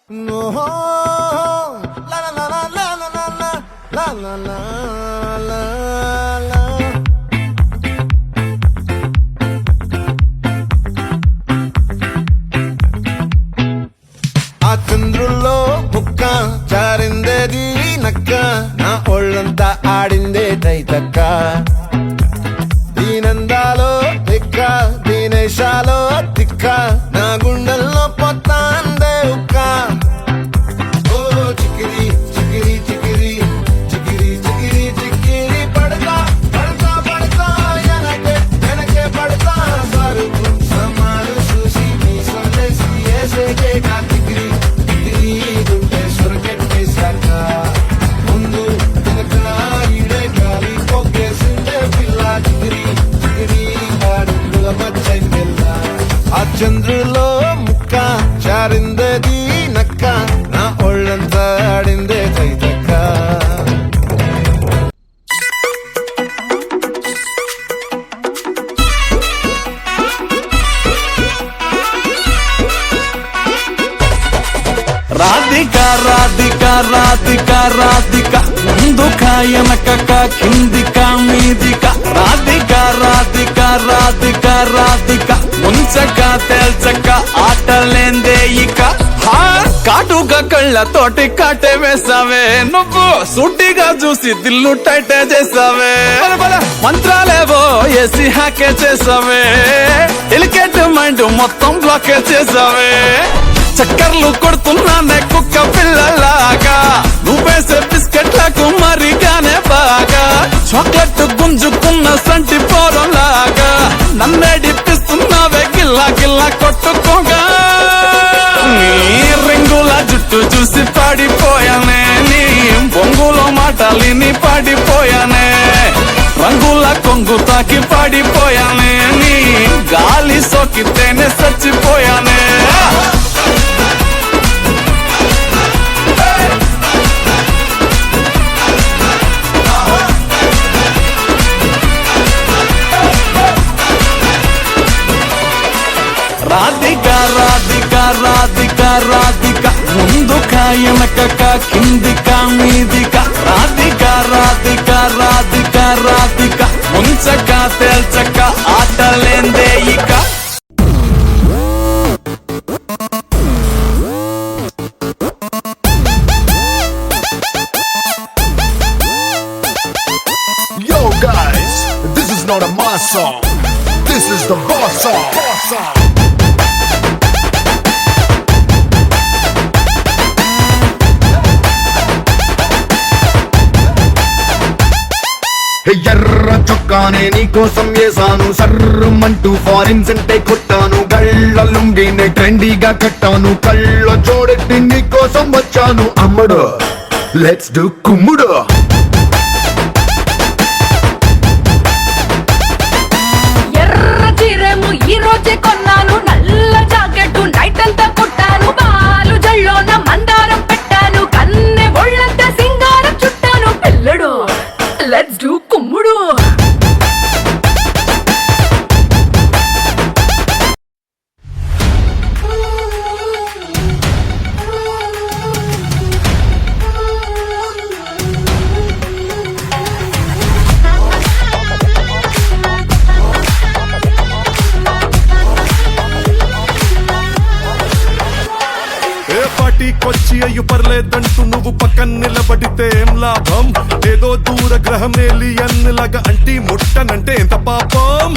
No, la la la la la la la la la la la la. ఆ చంద్రుల్లో ముక్క చారిందేది నక్క నా ఒళ్ళంతా ఆడిందే తైతక్క దీనందాలో తిక్క దీనేశాలో తిక్క నా గుండెల్లో పొత్తాందే ఉక్క ఓ చికిరి చికిరి చికిరి చికిరి చికిరి చికిరి పడతా పడతా పడతా వెనకే పడతా సరుకు సమారు చూసి మీ సందేశి ఏసేకే చికిరి చికిరి గుండె సొరకెట్టేశాక ముందు వెనక ఈడే గాలి పొగ్గేసిందే పిల్ల చికిరి చికిరి అడుగుల మధ్య పిల్ల ఆ చంద్రులో ముక్క చారిందది నక్క నా ఒళ్ళంతా ఆడిందే తైతక్క రాధిక రాధిక రాధిక రాధిక ముందుక వెనకక కిందిక మీదిక రాధిక రాధిక రాధిక రాధిక ముంచక తేల్చక ఆటలేందే ఇక కాటుగా కళ్ళతోటి కాటే వేసావే నువ్వు సూటిగా చూసి దిల్లు టైటే చేసావే మంత్రాలేవో ఏసి హ్యాకే చేసావే ఎలికెట్ మైండ్ మొత్తం బ్లాకే చేసావే చక్కర్లు కొడుతున్నానే కుక్క పిల్లలాగా నువ్వేసే బిస్కెట్లకు మరిగానే బాగా చాక్లెట్ గుంజుకున్న సంటి పోరలాగా నన్నేడిపిస్తున్నావే గిల్లా గిల్లా కొట్టుకోగా నీ రింగుల జుట్టు చూసి పాడిపోయానే నీ బొంగులో మాటలిని పాడిపోయానే రంగుల కొంగు తాకి పాడిపోయానే నీ గాలి సోకితేనే చచ్చిపోయానే రాధిక రాధిక రాధిక రాధిక ముందుక వెనకక కిందిక మీదిక రాధిక రాధిక రాధిక రాధిక ముంచక తేల్చక ఆటలేందే ఇక Yo guys, this is not a mass song. This is the boss song. ఎర్ర చొక్కానే నీకోసం వేసాను సర్రమంటూ ఫారిన్ సెంటే కొట్టాను గళ్ళ లుంగినే ట్రెండీగా కట్టాను కళ్ళ జోడెట్టి నీకోసం వచ్చాను అమ్మడు లెట్స్ డు కుమ్ముడు ఎర్ర చీరేమో ఈ రోజే కొన్నాను నల్ల జాకెట్ నైట్ అంతా కుట్టాను బాలు జల్లోన మందారం పెట్టాను కన్నె ఒళ్ళంతా సింగారం చుట్టాను పిల్లడు లెట్స్ డూ కుమ్ముడు ఏ పార్టీకొచ్చి అయ్యు పర్లేదంటూ నువ్వు పక్కన నిలబడితే ఏం లాభం ఏదో దూర గ్రహం ఏలియన్ లాగా అంటి ముట్టనంటే ఎంత పాపం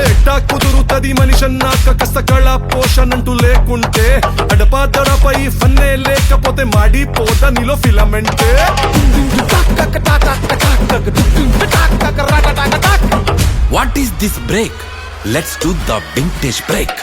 ఏటా కుదురుతది మనిషన్నాక కష్టకళ పోషణంటూ లేకుంటే అడపాదడపై ఫన్నే లేకపోతే మాడిపోదా నీలో ఫిలమెంటే what is this break let's do the vintage break